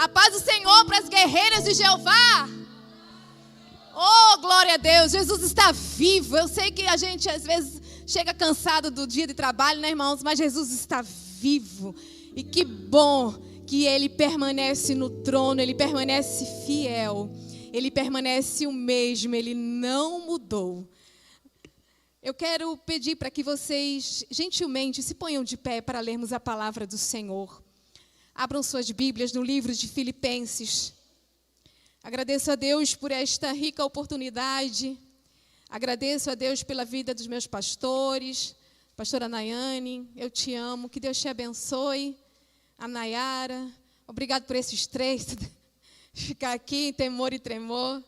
A paz do Senhor para as guerreiras de Jeová. Oh, glória a Deus, Jesus está vivo. Eu sei que a gente às vezes chega cansado do dia de trabalho, né, irmãos? Mas Jesus está vivo. E que bom que Ele permanece no trono, Ele permanece fiel. Ele permanece o mesmo, Ele não mudou. Eu quero pedir para que vocês, gentilmente, se ponham de pé para lermos a palavra do Senhor. Abram suas Bíblias no livro de Filipenses. Agradeço a Deus por esta rica oportunidade. Agradeço a Deus pela vida dos meus pastores. Pastora Nayane, eu te amo. Que Deus te abençoe. A Nayara, obrigado por esses 3. Ficar aqui em temor e tremor.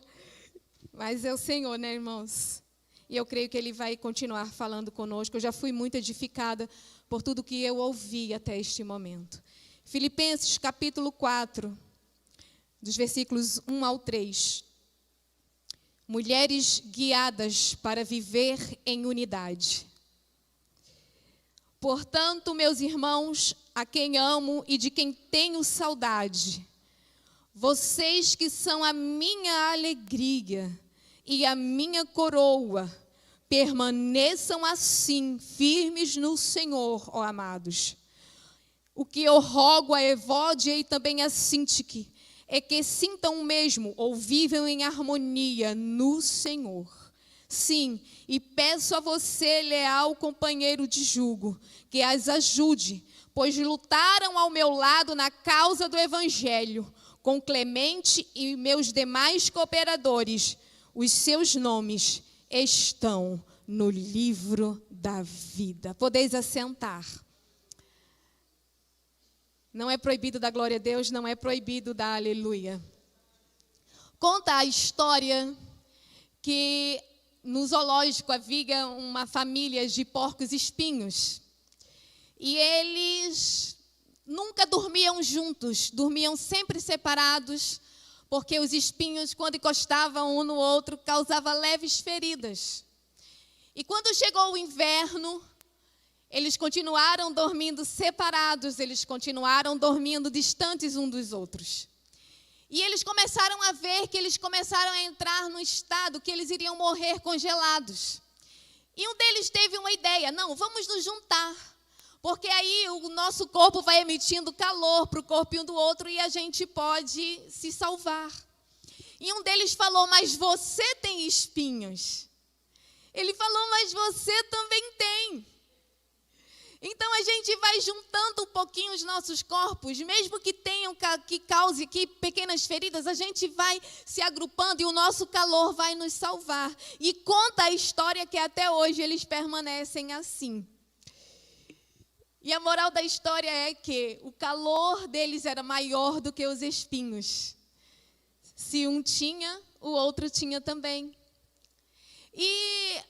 Mas é o Senhor, né, irmãos? E eu creio que Ele vai continuar falando conosco. Eu já fui muito edificada por tudo que eu ouvi até este momento. Filipenses capítulo 4, dos versículos 1 ao 3. Mulheres guiadas para viver em unidade. Portanto, meus irmãos, a quem amo e de quem tenho saudade, vocês que são a minha alegria e a minha coroa, permaneçam assim, firmes no Senhor, ó amados. O que eu rogo a Evódia e também a Sintique é que sintam o mesmo ou vivam em harmonia no Senhor. Sim, e peço a você, leal companheiro de jugo, que as ajude, pois lutaram ao meu lado na causa do Evangelho, com Clemente e meus demais cooperadores. Os seus nomes estão no livro da vida. Podeis assentar. Não é proibido dar glória a Deus, não é proibido dar aleluia. Conta a história que no zoológico havia uma família de porcos espinhos. E eles nunca dormiam juntos, dormiam sempre separados, porque os espinhos, quando encostavam um no outro, causavam leves feridas. E quando chegou o inverno, eles continuaram dormindo separados, eles continuaram dormindo distantes uns dos outros. E eles começaram a ver que eles começaram a entrar no estado que eles iriam morrer congelados. E um deles teve uma ideia: não, vamos nos juntar, porque aí o nosso corpo vai emitindo calor para o corpo um do outro e a gente pode se salvar. E um deles falou: mas você tem espinhos. Ele falou: mas você também tem. Então a gente vai juntando um pouquinho os nossos corpos, mesmo que cause aqui pequenas feridas, a gente vai se agrupando e o nosso calor vai nos salvar. E conta a história que até hoje eles permanecem assim. E a moral da história é que o calor deles era maior do que os espinhos. Se um tinha, o outro tinha também. E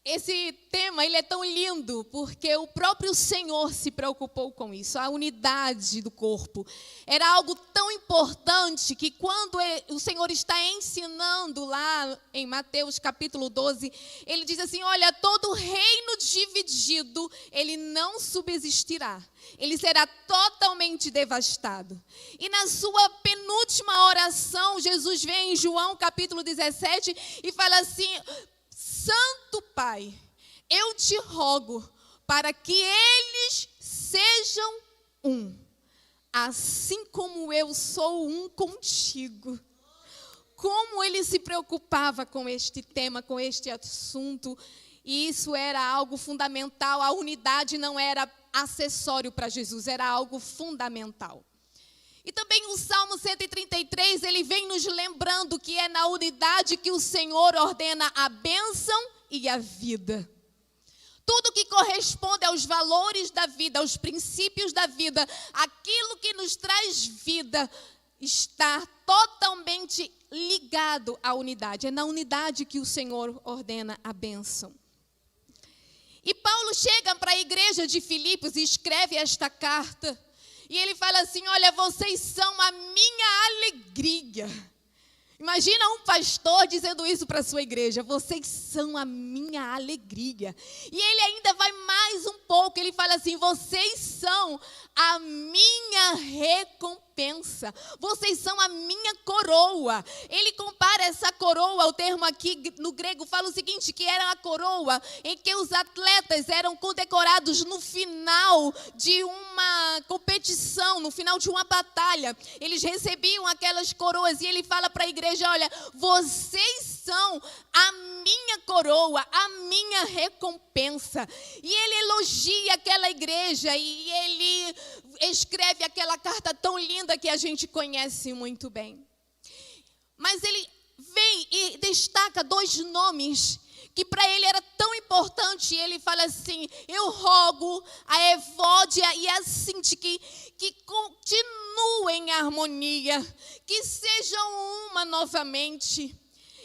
esse tema, ele é tão lindo, porque o próprio Senhor se preocupou com isso, a unidade do corpo. Era algo tão importante que quando o Senhor está ensinando lá em Mateus capítulo 12, ele diz assim: olha, todo reino dividido, ele não subsistirá. Ele será totalmente devastado. E na sua penúltima oração, Jesus vem em João capítulo 17 e fala assim: Santo Pai, eu te rogo para que eles sejam um, assim como eu sou um contigo. Como ele se preocupava com este tema, com este assunto, e isso era algo fundamental. A unidade não era acessório para Jesus, era algo fundamental. E também o Salmo 133, ele vem nos lembrando que é na unidade que o Senhor ordena a bênção e a vida. Tudo que corresponde aos valores da vida, aos princípios da vida, aquilo que nos traz vida, está totalmente ligado à unidade. É na unidade que o Senhor ordena a bênção. E Paulo chega para a igreja de Filipos e escreve esta carta. E ele fala assim: olha, vocês são a minha alegria. Imagina um pastor dizendo isso para a sua igreja: vocês são a minha alegria. E ele ainda vai mais um pouco, ele fala assim: vocês são a minha recompensa. Vocês são a minha coroa. Ele compara essa coroa, o termo aqui no grego fala o seguinte, que era a coroa em que os atletas eram condecorados no final de uma competição, no final de uma batalha. Eles recebiam aquelas coroas e ele fala para a igreja, olha, vocês são a minha coroa, a minha recompensa. E ele elogia aquela igreja e ele escreve aquela carta tão linda que a gente conhece muito bem. Mas ele vem e destaca 2 nomes que para ele era tão importante. Ele fala assim, eu rogo a Evódia e a Sinti que continuem em harmonia, que sejam uma novamente.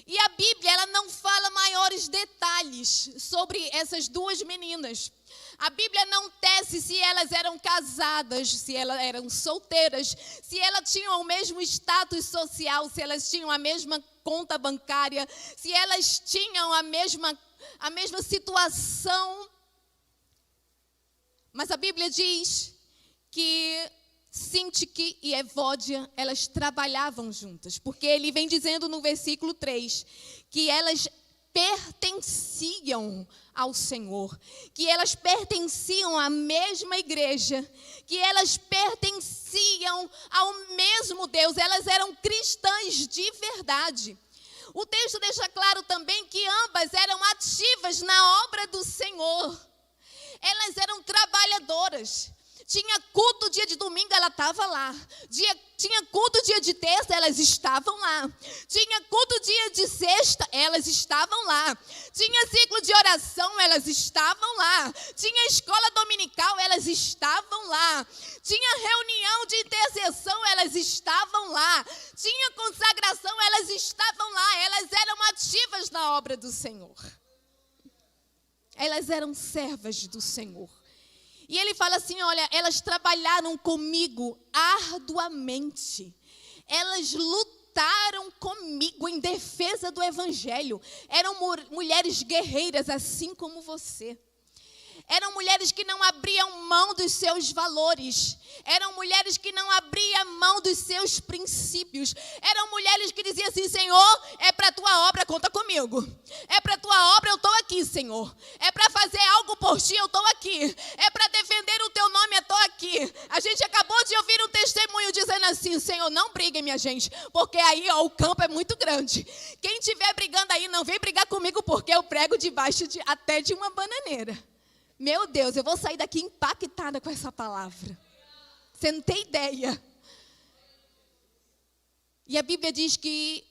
E a Bíblia, ela não fala maiores detalhes sobre essas 2 meninas. A Bíblia não tece se elas eram casadas, se elas eram solteiras, se elas tinham o mesmo status social, se elas tinham a mesma conta bancária, se elas tinham a mesma situação. Mas a Bíblia diz que Sintique e Evódia, elas trabalhavam juntas, porque ele vem dizendo no versículo 3, que elas pertenciam ao Senhor, que elas pertenciam à mesma igreja, que elas pertenciam ao mesmo Deus, elas eram cristãs de verdade. O texto deixa claro também que ambas eram ativas na obra do Senhor, elas eram trabalhadoras. Tinha culto dia de domingo, ela estava lá. Tinha culto dia de terça, elas estavam lá. Tinha culto dia de sexta, elas estavam lá. Tinha ciclo de oração, elas estavam lá. Tinha escola dominical, elas estavam lá. Tinha reunião de intercessão, elas estavam lá. Tinha consagração, elas estavam lá. Elas eram ativas na obra do Senhor. Elas eram servas do Senhor. E ele fala assim, olha, elas trabalharam comigo arduamente. Elas lutaram comigo em defesa do Evangelho. Eram mulheres guerreiras, assim como você. Eram mulheres que não abriam mão dos seus valores. Eram mulheres que não abriam mão dos seus princípios. Eram mulheres que diziam assim, Senhor, é para a tua obra, conta comigo. É para a tua obra, eu estou aqui, Senhor. É para fazer algo por ti, eu estou aqui. É para defender o teu nome, eu estou aqui. A gente acabou de ouvir um testemunho dizendo assim, Senhor, não briguem, minha gente, porque aí ó, o campo é muito grande. Quem estiver brigando aí, não vem brigar comigo, porque eu prego debaixo até de uma bananeira. Meu Deus, eu vou sair daqui impactada com essa palavra. Você não tem ideia. E a Bíblia diz que,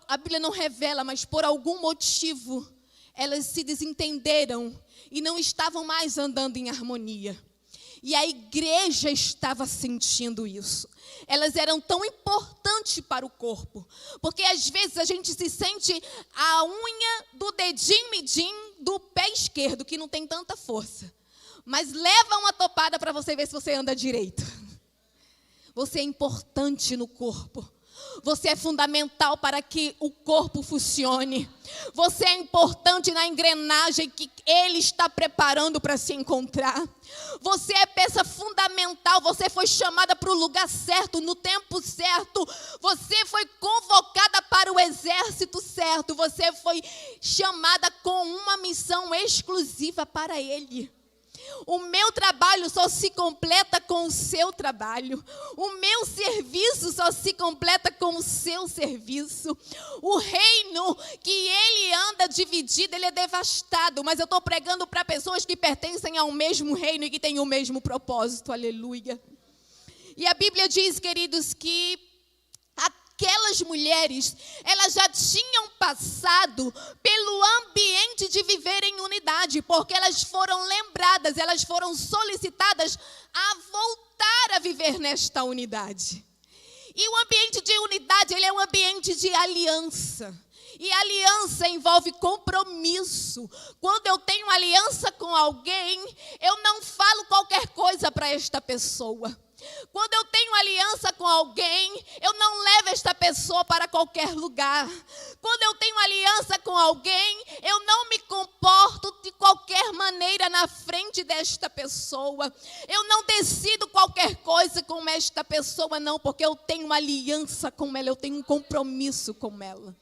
a Bíblia não revela, mas por algum motivo, elas se desentenderam e não estavam mais andando em harmonia. E a igreja estava sentindo isso. Elas eram tão importantes para o corpo. Porque às vezes a gente se sente a unha do dedinho midinho do pé esquerdo, que não tem tanta força. Mas leva uma topada para você ver se você anda direito. Você é importante no corpo. Você é fundamental para que o corpo funcione. Você é importante na engrenagem que Ele está preparando para se encontrar. Você é peça fundamental. Você foi chamada para o lugar certo, no tempo certo. Você foi convocada para o exército certo. Você foi chamada com uma missão exclusiva para Ele. O meu trabalho só se completa com o seu trabalho. O meu serviço só se completa com o seu serviço. O reino que ele anda dividido, ele é devastado. Mas eu estou pregando para pessoas que pertencem ao mesmo reino e que têm o mesmo propósito. Aleluia. E a Bíblia diz, queridos, que aquelas mulheres, elas já tinham passado pelo ambiente de viver em unidade, porque elas foram lembradas, elas foram solicitadas a voltar a viver nesta unidade. E o ambiente de unidade, ele é um ambiente de aliança. E aliança envolve compromisso. Quando eu tenho aliança com alguém, eu não falo qualquer coisa para esta pessoa. Quando eu tenho aliança com alguém, eu não levo esta pessoa para qualquer lugar. Quando eu tenho aliança com alguém, eu não me comporto de qualquer maneira na frente desta pessoa. Eu não decido qualquer coisa com esta pessoa, não, porque eu tenho uma aliança com ela, eu tenho um compromisso com ela.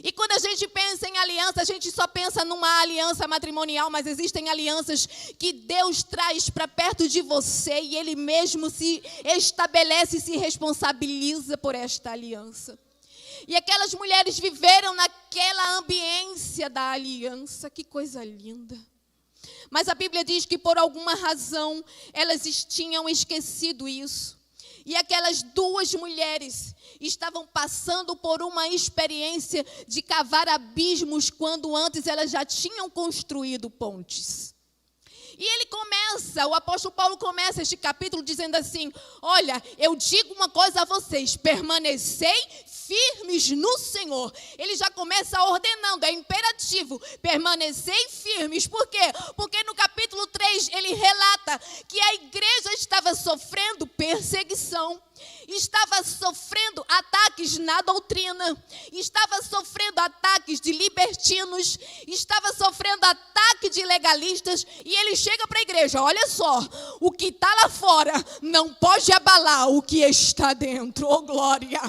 E quando a gente pensa em aliança, a gente só pensa numa aliança matrimonial, mas existem alianças que Deus traz para perto de você e Ele mesmo se estabelece e se responsabiliza por esta aliança. E aquelas mulheres viveram naquela ambiência da aliança, que coisa linda. Mas a Bíblia diz que por alguma razão elas tinham esquecido isso. E aquelas duas mulheres estavam passando por uma experiência de cavar abismos, quando antes elas já tinham construído pontes. E o apóstolo Paulo começa este capítulo dizendo assim: olha, eu digo uma coisa a vocês, permanecei firmes no Senhor. Ele já começa ordenando, é imperativo, permanecei firmes. Por quê? Porque no capítulo 3 ele relata que a igreja estava sofrendo perseguição, estava sofrendo ataques na doutrina, estava sofrendo ataques de libertinos, estava sofrendo ataque de legalistas, e ele chega para a igreja: olha só, o que está lá fora não pode abalar o que está dentro, oh glória.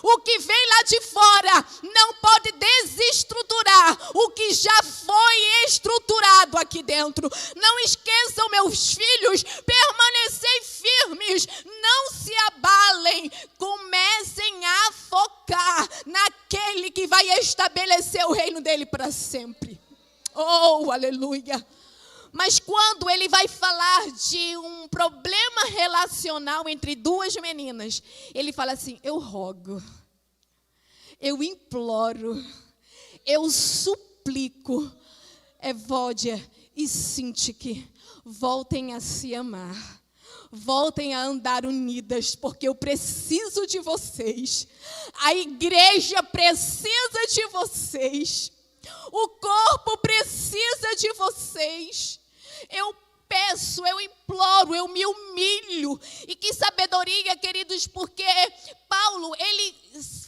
O que vem lá de fora não pode desestruturar o que já foi estruturado aqui dentro. Não esqueçam, meus filhos, permanecei firmes, não se abalem, comecem a focar naquele que vai estabelecer o reino dele para sempre. Oh, aleluia! Mas quando ele vai falar de um problema relacional entre duas meninas, ele fala assim: eu rogo, eu imploro, eu suplico, Evódia e Sintique, voltem a se amar. Voltem a andar unidas, porque eu preciso de vocês. A igreja precisa de vocês. O corpo precisa de vocês. Eu peço, eu imploro, eu me humilho. E que sabedoria, queridos, porque Paulo, ele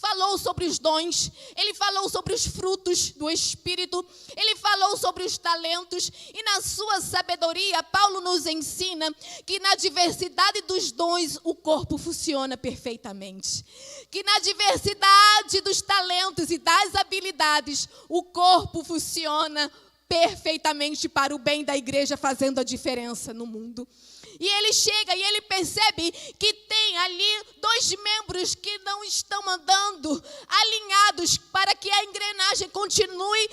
falou sobre os dons, ele falou sobre os frutos do Espírito, ele falou sobre os talentos, e na sua sabedoria, Paulo nos ensina que na diversidade dos dons o corpo funciona perfeitamente. Que na diversidade dos talentos e das habilidades o corpo funciona perfeitamente para o bem da igreja, fazendo a diferença no mundo. E ele chega e ele percebe que tem ali dois membros que não estão andando alinhados para que a engrenagem continue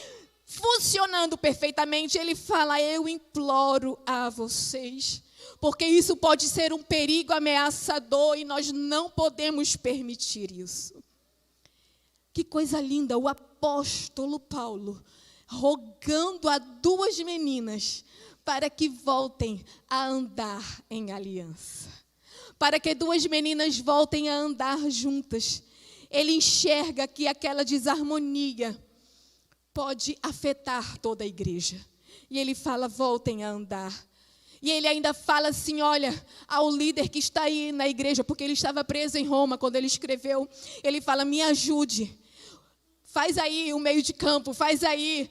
funcionando perfeitamente. Ele fala: eu imploro a vocês, porque isso pode ser um perigo ameaçador e nós não podemos permitir isso. Que coisa linda, o apóstolo Paulo rogando a duas meninas para que voltem a andar em aliança, para que duas meninas voltem a andar juntas. Ele enxerga que aquela desarmonia pode afetar toda a igreja. E ele fala: voltem a andar. E ele ainda fala assim, olha, ao líder que está aí na igreja, porque ele estava preso em Roma quando ele escreveu. Ele fala: me ajude. Faz aí o meio de campo, faz aí,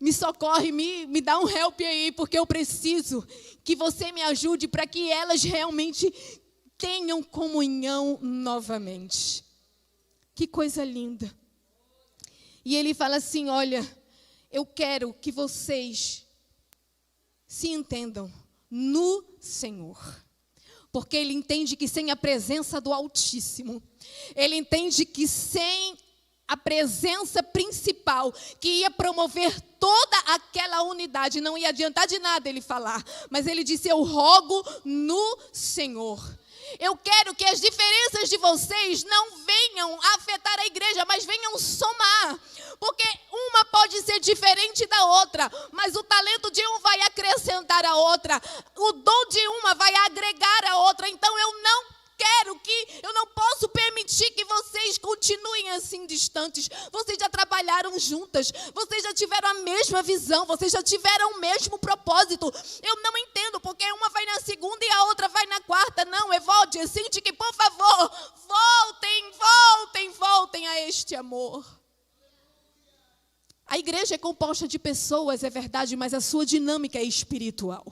me socorre, me dá um help aí, porque eu preciso que você me ajude para que elas realmente tenham comunhão novamente. Que coisa linda. E ele fala assim: olha, eu quero que vocês se entendam no Senhor. Porque ele entende que sem a presença do Altíssimo, ele entende que sem a presença principal que ia promover toda aquela unidade, não ia adiantar de nada ele falar, mas ele disse: eu rogo no Senhor. Eu quero que as diferenças de vocês não venham afetar a igreja, mas venham somar. Porque uma pode ser diferente da outra, mas o talento de um vai acrescentar a outra, o dom de uma vai agregar a outra. Então eu não eu não posso permitir que vocês continuem assim distantes. Vocês já trabalharam juntas, vocês já tiveram a mesma visão, vocês já tiveram o mesmo propósito. Eu não entendo porque uma vai na segunda e a outra vai na quarta. Não, Evódia, sente que, por favor, voltem a este amor. A igreja é composta de pessoas, é verdade, mas a sua dinâmica é espiritual.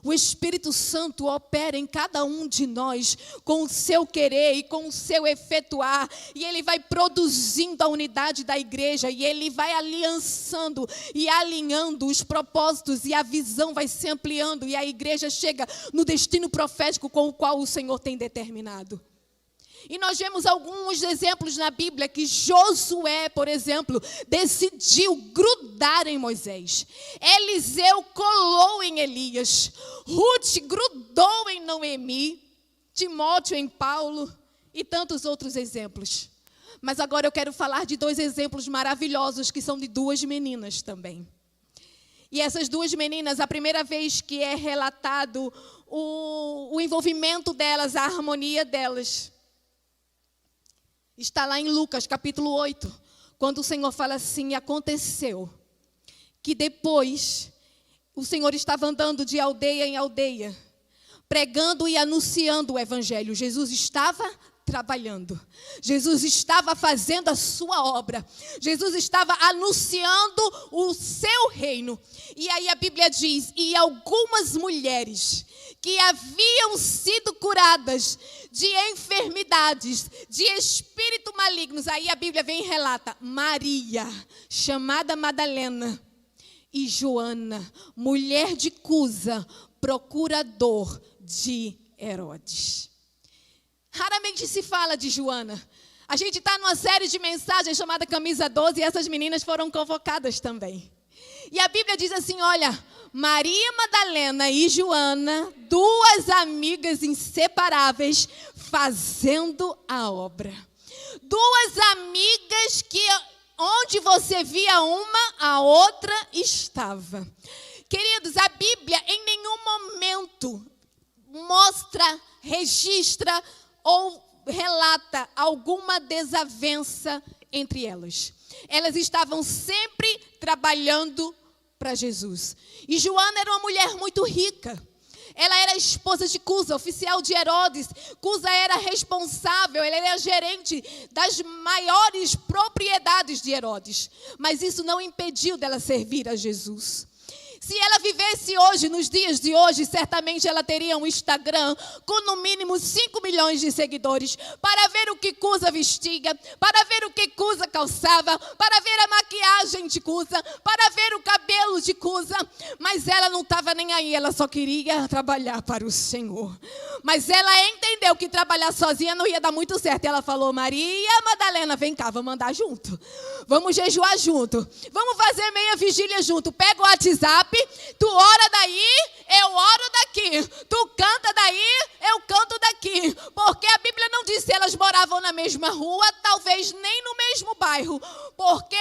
O Espírito Santo opera em cada um de nós com o seu querer e com o seu efetuar. E ele vai produzindo a unidade da igreja. E ele vai aliançando e alinhando os propósitos. E a visão vai se ampliando. E a igreja chega no destino profético com o qual o Senhor tem determinado. E nós vemos alguns exemplos na Bíblia que Josué, por exemplo, decidiu grudar em Moisés. Eliseu colou em Elias. Ruth grudou em Noemi. Timóteo em Paulo e tantos outros exemplos. Mas agora eu quero falar de 2 exemplos maravilhosos que são de 2 meninas também. E essas 2 meninas, a primeira vez que é relatado o envolvimento delas, a harmonia delas, está lá em Lucas, capítulo 8, quando o Senhor fala assim: aconteceu que depois o Senhor estava andando de aldeia em aldeia, pregando e anunciando o evangelho. Jesus estava trabalhando, Jesus estava fazendo a sua obra, Jesus estava anunciando o seu reino. E aí a Bíblia diz: e algumas mulheres que haviam sido curadas de enfermidades, de espírito malignos. Aí a Bíblia vem e relata: Maria, chamada Madalena, e Joana, mulher de Cusa, procurador de Herodes. Raramente se fala de Joana. A gente está numa série de mensagens chamada Camisa 12 e essas meninas foram convocadas também. E a Bíblia diz assim: olha, Maria Madalena e Joana, 2 amigas inseparáveis, fazendo a obra. 2 amigas que onde você via uma, a outra estava. Queridos, a Bíblia em nenhum momento mostra, registra ou relata alguma desavença entre elas. Elas estavam sempre trabalhando para Jesus. E Joana era uma mulher muito rica. Ela era esposa de Cusa, oficial de Herodes. Cusa era responsável, ela era gerente das maiores propriedades de Herodes. Mas isso não impediu dela servir a Jesus. Se ela vivesse hoje, nos dias de hoje, certamente ela teria um Instagram com no mínimo 5 milhões de seguidores para ver o que Cusa vestia, para ver o que Cusa calçava, para ver a maquiagem de Cusa, para ver o cabelo de Cusa. Mas ela não estava nem aí, ela só queria trabalhar para o Senhor. Mas ela entendeu que trabalhar sozinha não ia dar muito certo. E ela falou: Maria Madalena, vem cá, vamos andar junto. Vamos jejuar junto. Vamos fazer meia vigília junto. Pega o WhatsApp. Tu ora daí, eu oro daqui. Tu canta daí, eu canto daqui. Porque a Bíblia não diz se elas moravam na mesma rua, talvez nem no mesmo bairro. Porque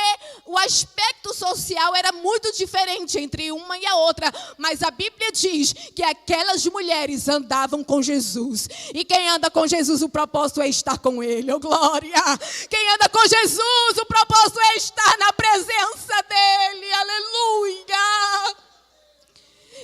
o aspecto social era muito diferente entre uma e a outra. Mas a Bíblia diz que aquelas mulheres andavam com Jesus. E quem anda com Jesus, o propósito é estar com Ele. Oh, glória! Quem anda com Jesus, o propósito é estar na presença dEle. Aleluia!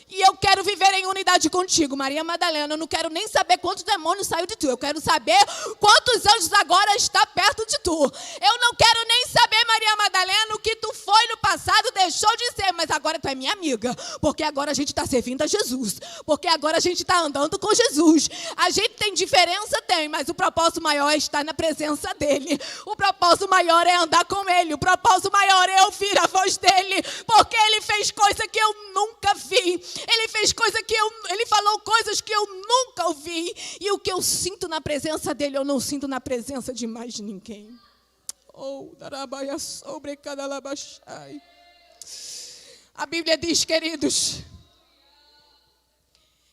E eu quero viver em unidade contigo, Maria Madalena. Eu não quero nem saber quantos demônios saiu de tu. Eu quero saber quantos anjos agora está perto de tu. Eu não quero nem saber, Maria Madalena, o que tu foi no passado, deixou de ser. Mas agora tu é minha amiga. Porque agora a gente está servindo a Jesus. Porque agora a gente está andando com Jesus. A gente tem diferença? Tem. Mas o propósito maior é estar na presença dEle. O propósito maior é andar com Ele. O propósito maior é ouvir a voz dEle. Porque Ele fez coisa que eu nunca vi. Ele fez Ele falou coisas que eu nunca ouvi. E o que eu sinto na presença dEle, eu não sinto na presença de mais ninguém. A Bíblia diz, queridos,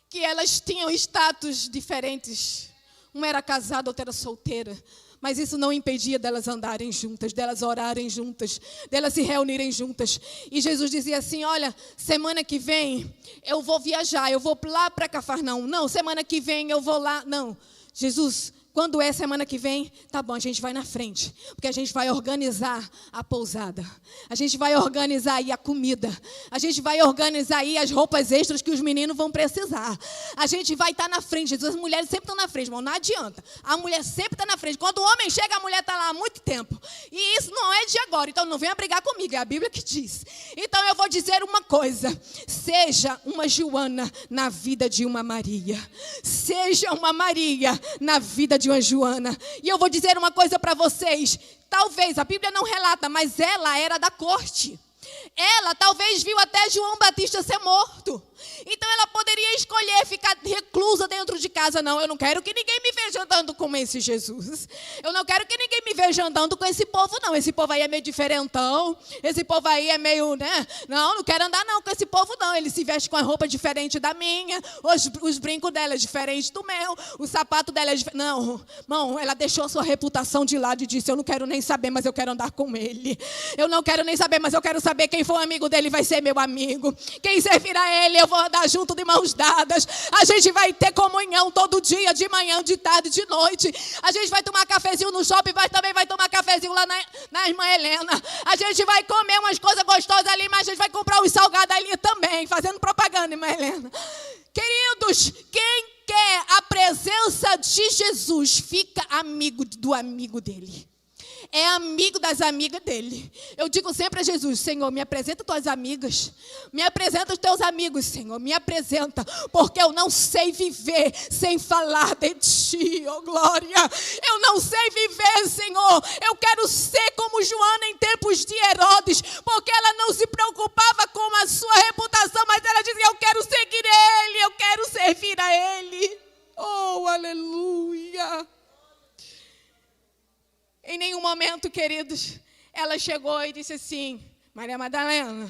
que elas tinham status diferentes. Uma era casada, outra era solteira. Mas isso não impedia delas andarem juntas, delas orarem juntas, delas se reunirem juntas. E Jesus dizia assim: olha, semana que vem eu vou viajar, eu vou lá para Cafarnaum. Não, semana que vem eu vou lá. Não, Jesus, quando é semana que vem? Tá bom, a gente vai na frente, porque a gente vai organizar a pousada, a gente vai organizar aí a comida, a gente vai organizar aí as roupas extras que os meninos vão precisar, a gente vai estar na frente. Jesus, as mulheres sempre estão na frente, irmão, não adianta, a mulher sempre está na frente. Quando o homem chega, a mulher está lá há muito tempo, e isso não é de agora, então não venha brigar comigo, é a Bíblia que diz. Então eu vou dizer uma coisa: seja uma Joana na vida de uma Maria, seja uma Maria na vida de uma Joana. E eu vou dizer uma coisa para vocês, talvez, a Bíblia não relata, mas ela era da corte. Ela talvez viu até João Batista ser morto. Então ela poderia escolher ficar reclusa dentro de casa. Não, eu não quero que ninguém me veja andando com esse Jesus. Eu não quero que ninguém me veja andando com esse povo, não. Esse povo aí é meio diferentão. Esse povo aí é meio, né? Não quero andar não com esse povo, não. Ele se veste com a roupa diferente da minha. Os brincos dela é diferente do meu. O sapato dela é diferente. Não, irmão, ela deixou a sua reputação de lado e disse: eu não quero nem saber, mas eu quero andar com ele. Eu não quero nem saber, mas eu quero saber quem for amigo dele vai ser meu amigo. Quem servir a ele, eu vou andar junto de mãos dadas. A gente vai ter comunhão todo dia, de manhã, de tarde, de noite. A gente vai tomar cafezinho no shopping, mas também vai tomar cafezinho lá na irmã Helena. A gente vai comer umas coisas gostosas ali, mas a gente vai comprar os salgados ali também, fazendo propaganda, irmã Helena. Queridos, quem quer a presença de Jesus, fica amigo do amigo dele. É amigo das amigas dele. Eu digo sempre a Jesus: Senhor, me apresenta tuas amigas. Me apresenta os teus amigos, Senhor. Me apresenta, porque eu não sei viver sem falar de ti, oh glória. Eu não sei viver, Senhor. Eu quero ser como Joana em tempos de Herodes, porque ela não se preocupava com a sua reputação, mas ela dizia: eu quero seguir ele, eu quero servir a ele. Oh, aleluia. Em nenhum momento, queridos, ela chegou e disse assim: Maria Madalena,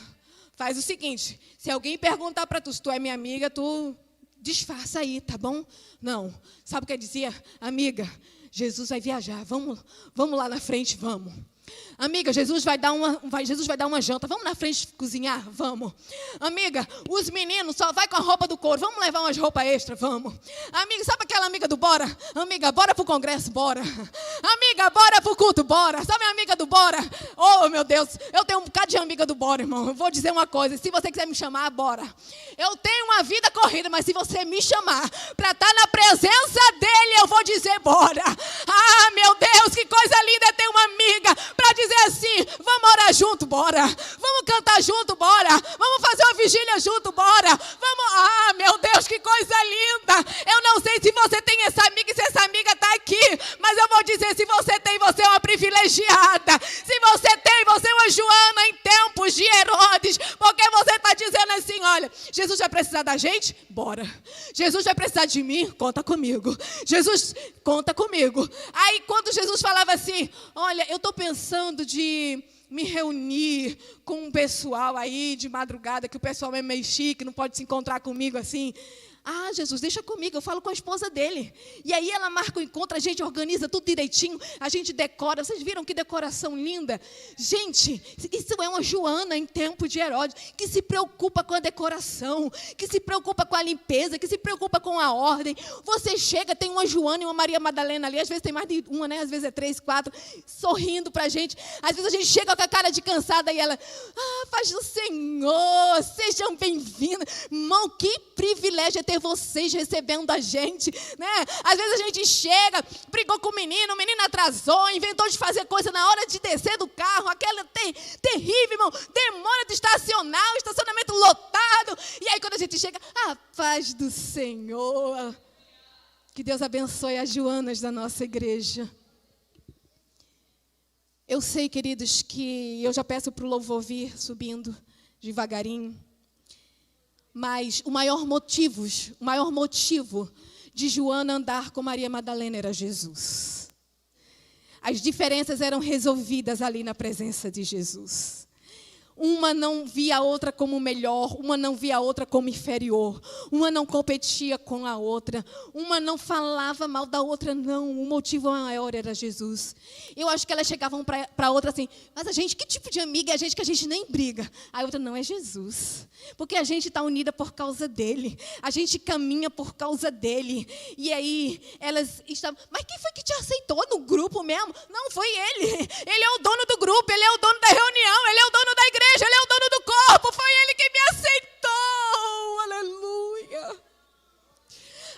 faz o seguinte, se alguém perguntar para tu se tu é minha amiga, tu disfarça aí, tá bom? Não. Sabe o que eu dizia? Amiga, Jesus vai viajar, vamos lá na frente, vamos. Amiga, Jesus vai dar uma janta. Vamos na frente cozinhar? Vamos. Amiga, os meninos só vai com a roupa do couro. Vamos levar umas roupas extras? Vamos. Amiga, sabe aquela amiga do Bora? Amiga, bora pro congresso? Bora. Amiga, bora pro culto? Bora. Sabe a amiga do Bora? Oh, meu Deus, eu tenho um bocado de amiga do Bora, irmão. Eu vou dizer uma coisa, se você quiser me chamar, bora. Eu tenho uma vida corrida, mas se você me chamar para estar na presença dele, eu vou dizer bora. Ah, meu Deus, que coisa linda é ter uma amiga para dizer assim: vamos orar junto, bora. Vamos cantar junto, bora. Vamos fazer uma vigília junto, bora. Vamos. Ah, meu Deus, que coisa linda. Eu não sei se você tem essa amiga e se essa amiga está aqui, mas eu vou dizer: se você tem, você é uma privilegiada. Se você tem, você é uma Joana em tempos de Herodes, porque você está dizendo assim: olha, Jesus vai precisar da gente? Bora. Jesus vai precisar de mim? Conta comigo. Jesus, conta comigo. Aí quando Jesus falava assim: olha, eu estou pensando de me reunir com um pessoal aí de madrugada, que o pessoal é meio chique, não pode se encontrar comigo assim. Ah, Jesus, deixa comigo, eu falo com a esposa dele. E aí ela marca o encontro, a gente organiza tudo direitinho, a gente decora. Vocês viram que decoração linda? Gente, isso é uma Joana em tempo de Herodes, que se preocupa com a decoração, que se preocupa com a limpeza, que se preocupa com a ordem. Você chega, tem uma Joana e uma Maria Madalena ali, às vezes tem mais de uma, né? Às vezes é 3, 4, sorrindo pra gente. Às vezes a gente chega com a cara de cansada e ela: ah, paz do Senhor, sejam bem-vindos. Irmão, que privilégio é ter vocês recebendo a gente, né? Às vezes a gente chega, brigou com o menino atrasou, inventou de fazer coisa na hora de descer do carro, aquela terrível, irmão, demora de estacionar, o estacionamento lotado, e aí quando a gente chega: a paz do Senhor. Que Deus abençoe as Joanas da nossa igreja. Eu sei, queridos, que eu já peço para o louvor vir subindo devagarinho. Mas o maior motivo de Joana andar com Maria Madalena era Jesus. As diferenças eram resolvidas ali na presença de Jesus. Uma não via a outra como melhor, uma não via a outra como inferior, uma não competia com a outra, uma não falava mal da outra, não. O motivo maior era Jesus. Eu acho que elas chegavam para a outra assim, mas a gente, que tipo de amiga é a gente que a gente nem briga? A outra, não, é Jesus. Porque a gente está unida por causa dele, a gente caminha por causa dele. E aí elas estavam, mas quem foi que te aceitou no grupo mesmo? Não, foi ele. Ele é o dono do grupo, ele é o dono da reunião, ele é o dono da igreja. Ele é o dono do corpo, foi ele que me aceitou, aleluia.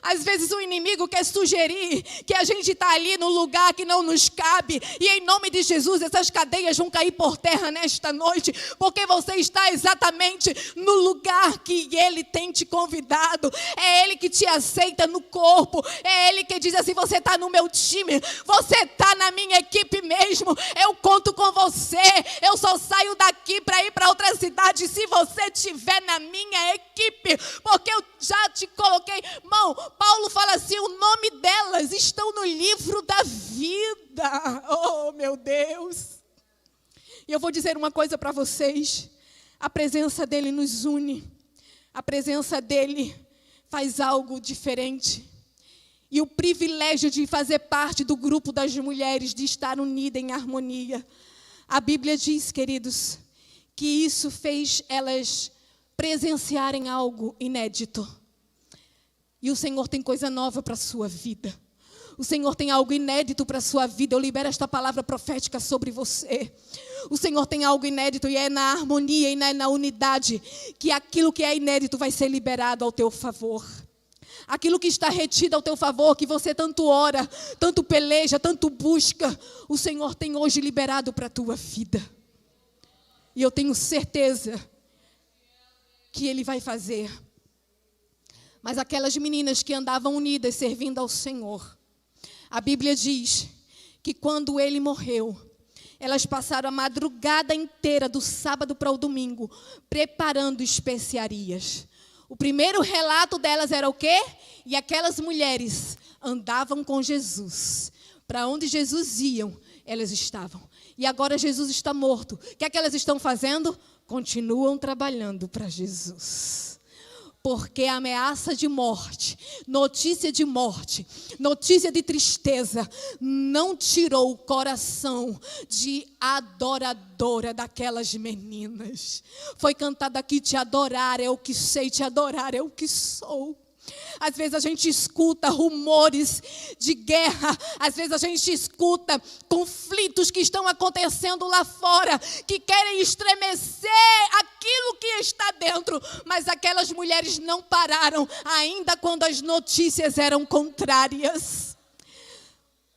Às vezes o inimigo quer sugerir que a gente está ali no lugar que não nos cabe. E em nome de Jesus, essas cadeias vão cair por terra nesta noite. Porque você está exatamente no lugar que Ele tem te convidado. É Ele que te aceita no corpo. É Ele que diz assim, você está no meu time. Você está na minha equipe mesmo. Eu conto com você. Eu só saio daqui para ir para outra cidade se você estiver na minha equipe. Porque eu já te coloquei, irmão. Paulo fala assim, o nome delas estão no livro da vida. Oh, meu Deus. E eu vou dizer uma coisa para vocês. A presença dele nos une. A presença dele faz algo diferente. E o privilégio de fazer parte do grupo das mulheres, de estar unida em harmonia. A Bíblia diz, queridos, que isso fez elas presenciarem algo inédito. E o Senhor tem coisa nova para a sua vida. O Senhor tem algo inédito para a sua vida. Eu libero esta palavra profética sobre você. O Senhor tem algo inédito e é na harmonia e na unidade que aquilo que é inédito vai ser liberado ao teu favor. Aquilo que está retido ao teu favor, que você tanto ora, tanto peleja, tanto busca, o Senhor tem hoje liberado para a tua vida. E eu tenho certeza que Ele vai fazer. Mas aquelas meninas que andavam unidas, servindo ao Senhor, a Bíblia diz que quando ele morreu, elas passaram a madrugada inteira, do sábado para o domingo, preparando especiarias. O primeiro relato delas era o quê? E aquelas mulheres andavam com Jesus. Para onde Jesus iam, elas estavam. E agora Jesus está morto. O que é que elas estão fazendo? Continuam trabalhando para Jesus. Porque a ameaça de morte, notícia de tristeza, não tirou o coração de adoradora daquelas meninas. Foi cantado aqui, te adorar é o que sei, te adorar é o que sou. Às vezes a gente escuta rumores de guerra, às vezes a gente escuta conflitos que estão acontecendo lá fora, que querem estremecer aquilo que está dentro, mas aquelas mulheres não pararam, ainda quando as notícias eram contrárias.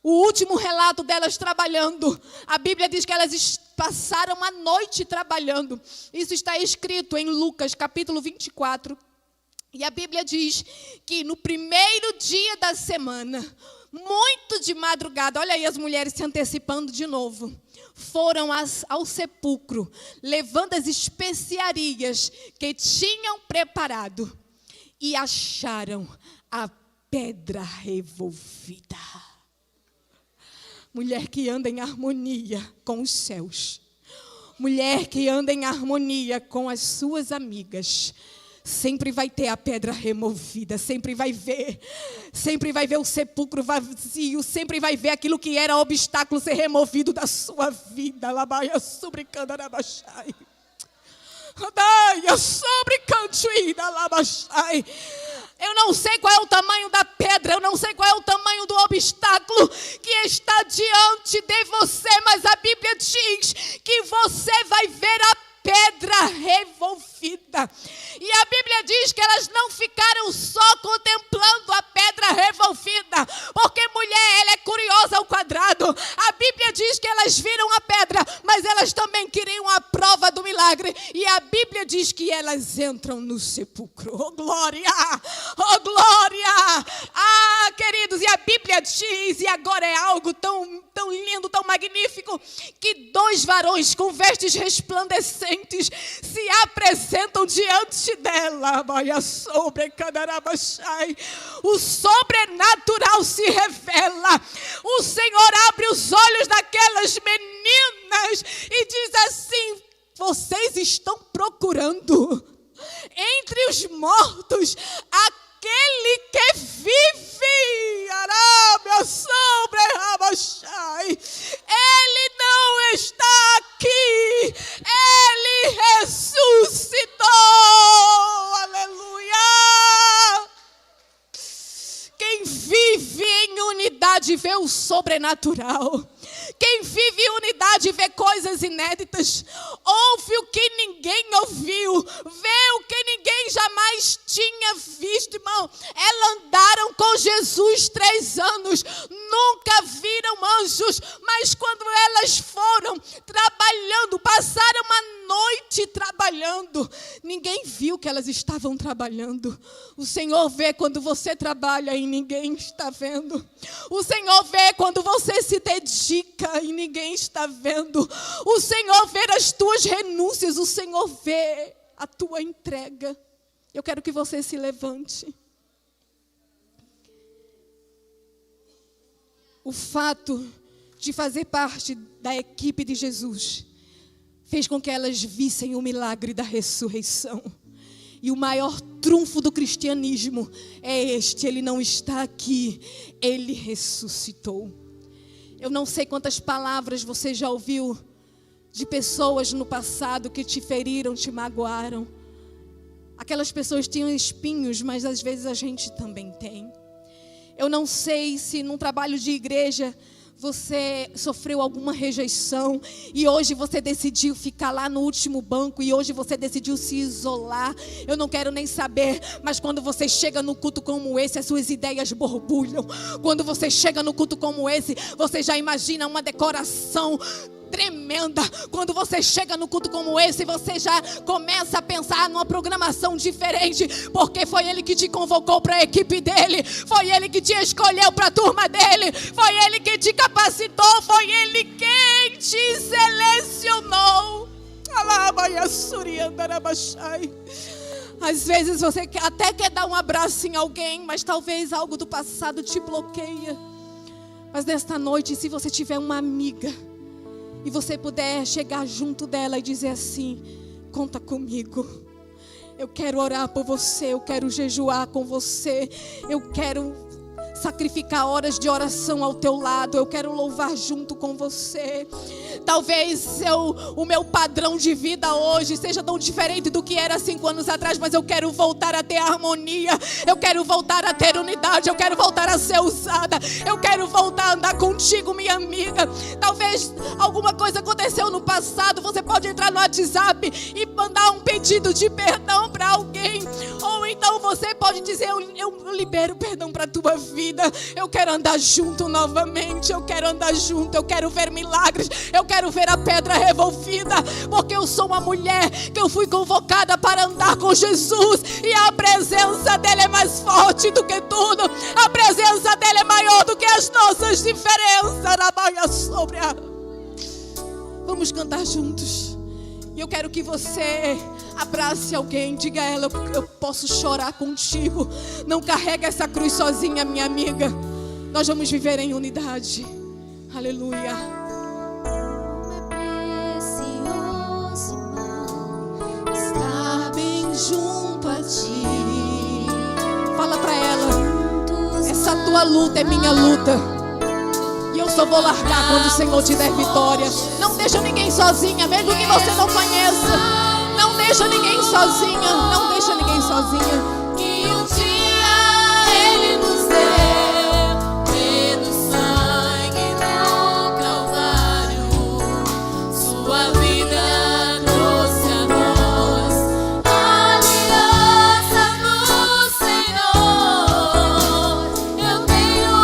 O último relato delas trabalhando, a Bíblia diz que elas passaram a noite trabalhando. Isso está escrito em Lucas capítulo 24. E a Bíblia diz que no primeiro dia da semana, muito de madrugada, olha aí as mulheres se antecipando de novo, foram ao sepulcro, levando as especiarias que tinham preparado e acharam a pedra revolvida. Mulher que anda em harmonia com os céus, mulher que anda em harmonia com as suas amigas, sempre vai ter a pedra removida, sempre vai ver o sepulcro vazio, sempre vai ver aquilo que era obstáculo ser removido da sua vida. Labaia sobre candarabachai. Daia sobre cantuína labachai. Eu não sei qual é o tamanho da pedra, eu não sei qual é o tamanho do obstáculo que está diante de você, mas a Bíblia diz que você vai ver a pedra revolvida. E a Bíblia diz que elas não ficaram só contemplando a pedra revolvida, porque mulher, ela é curiosa ao quadrado. A Bíblia diz que elas viram a pedra, mas elas também queriam a prova do milagre. E a Bíblia diz que elas entram no sepulcro. Oh, glória! Oh, glória! Ah, queridos, e a Bíblia diz, e agora é algo tão lindo, tão magnífico, que 2 varões com vestes resplandecentes se apresentam diante dela. O sobrenatural se revela. O Senhor abre os olhos daquelas meninas e diz assim: vocês estão procurando entre os mortos aquele que vive. Arábia, sombra, rabachai. Ele não está aqui. Ele ressuscitou. Aleluia. Quem vive em unidade vê o sobrenatural. Quem vive em unidade vê coisas inéditas. Ouve o que ninguém ouviu. Vê o que ninguém jamais tinha visto, irmão. Elas andaram com Jesus 3 anos. Nunca viram anjos. Mas quando elas foram trabalhando, passaram uma noite trabalhando, ninguém viu que elas estavam trabalhando. O Senhor vê quando você trabalha e ninguém está vendo. O Senhor vê quando você se dedica e ninguém está vendo. O Senhor vê as tuas renúncias. O Senhor vê a tua entrega. Eu quero que você se levante. O fato de fazer parte da equipe de Jesus fez com que elas vissem o milagre da ressurreição. E o maior trunfo do cristianismo é este: ele não está aqui, ele ressuscitou. Eu não sei quantas palavras você já ouviu de pessoas no passado que te feriram, te magoaram. Aquelas pessoas tinham espinhos, mas às vezes a gente também tem. Eu não sei se num trabalho de igreja você sofreu alguma rejeição e hoje você decidiu ficar lá no último banco e hoje você decidiu se isolar. Eu não quero nem saber, mas quando você chega no culto como esse, as suas ideias borbulham. Quando você chega no culto como esse, você já imagina uma decoração tremenda. Quando você chega no culto como esse, você já começa a pensar numa programação diferente, porque foi Ele que te convocou para a equipe dele, foi Ele que te escolheu para a turma dele, foi Ele que te capacitou, foi Ele quem te selecionou. Às vezes você até quer dar um abraço em alguém, mas talvez algo do passado te bloqueia. Mas nesta noite, se você tiver uma amiga e você puder chegar junto dela e dizer assim: conta comigo, eu quero orar por você, eu quero jejuar com você, eu quero sacrificar horas de oração ao teu lado, eu quero louvar junto com você. Talvez o meu padrão de vida hoje seja tão diferente do que era 5 anos atrás, mas eu quero voltar a ter harmonia, eu quero voltar a ter unidade, eu quero voltar a ser usada, eu quero voltar a andar contigo, minha amiga. Talvez alguma coisa aconteceu no passado, você pode entrar no WhatsApp e mandar um pedido de perdão para alguém, ou então você pode dizer: eu libero perdão para a tua vida. Eu quero andar junto novamente, eu quero andar junto, eu quero ver milagres, eu quero ver a pedra revolvida, porque eu sou uma mulher que eu fui convocada para andar com Jesus, e a presença dele é mais forte do que tudo, a presença dele é maior do que as nossas diferenças. Vamos cantar juntos. E eu quero que você abrace alguém, diga a ela: eu posso chorar contigo. Não carrega essa cruz sozinha, minha amiga. Nós vamos viver em unidade. Aleluia. É precioso, irmão, estar bem junto a ti. Fala pra ela: essa tua luta é minha luta, e eu só vou largar quando o Senhor te der vitória. Não deixa ninguém sozinha, mesmo que você não conheça. Não deixa ninguém sozinha, não deixa ninguém sozinha. Que um dia Ele nos deu pelo sangue do Calvário, sua vida trouxe a nós aliança no Senhor. Eu tenho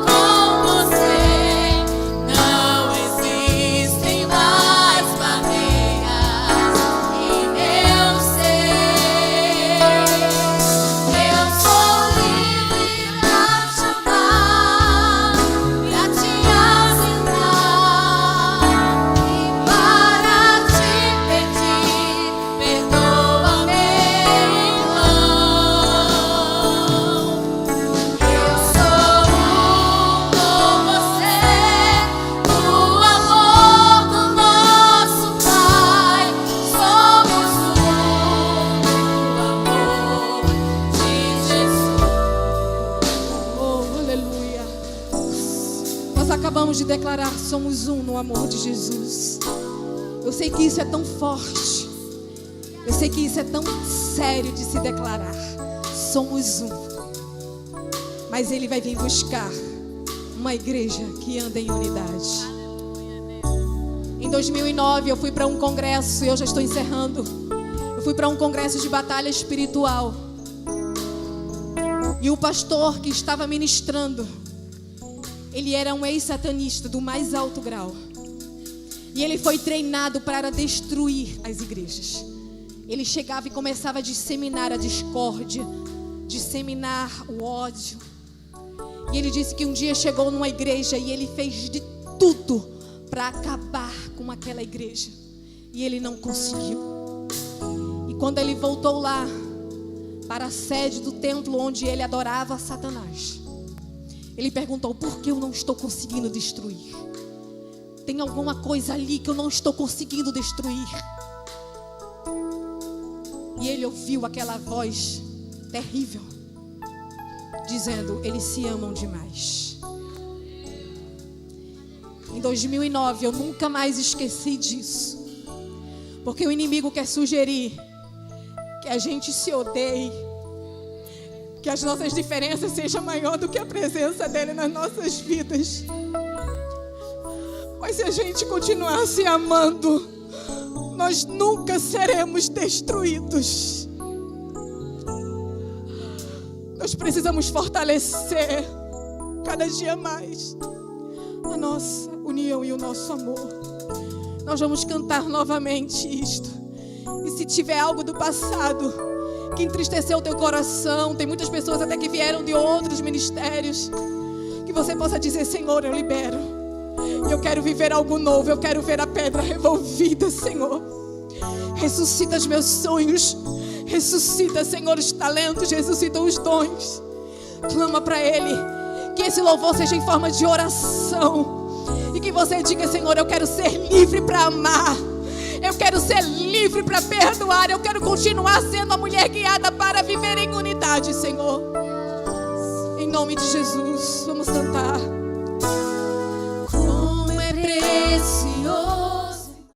com você, não existem mais barreiras em meu ser. acabamos de declarar, somos um no amor de Jesus. Eu sei que isso é tão forte. Eu sei que isso é tão sério de se declarar. Somos um. Mas Ele vai vir buscar uma igreja que anda em unidade. Em 2009 eu fui para um congresso, e eu já estou encerrando. Eu fui para um congresso de batalha espiritual. E o pastor que estava ministrando, ele era um ex-satanista do mais alto grau. E ele foi treinado para destruir as igrejas. Ele chegava e começava a disseminar a discórdia, disseminar o ódio. E ele disse que um dia chegou numa igreja e ele fez de tudo para acabar com aquela igreja. E ele não conseguiu. E quando ele voltou lá para a sede do templo onde ele adorava Satanás, ele perguntou: por que eu não estou conseguindo destruir? Tem alguma coisa ali que eu não estou conseguindo destruir. E ele ouviu aquela voz terrível dizendo: eles se amam demais. Em 2009 eu nunca mais esqueci disso, porque o inimigo quer sugerir que a gente se odeie, que as nossas diferenças sejam maior do que a presença dele nas nossas vidas. Mas se a gente continuar se amando, nós nunca seremos destruídos. Nós precisamos fortalecer cada dia mais a nossa união e o nosso amor. Nós vamos cantar novamente isto. E se tiver algo do passado que entristeceu o teu coração, tem muitas pessoas até que vieram de outros ministérios, que você possa dizer: Senhor, eu libero. Eu quero viver algo novo, eu quero ver a pedra revolvida, Senhor. Ressuscita os meus sonhos, ressuscita, Senhor, os talentos, ressuscita os dons. Clama para Ele, que esse louvor seja em forma de oração, e que você diga: Senhor, eu quero ser livre para amar, eu quero ser livre para perdoar, eu quero continuar sendo a mulher guiada para viver em unidade, Senhor. Em nome de Jesus, vamos cantar.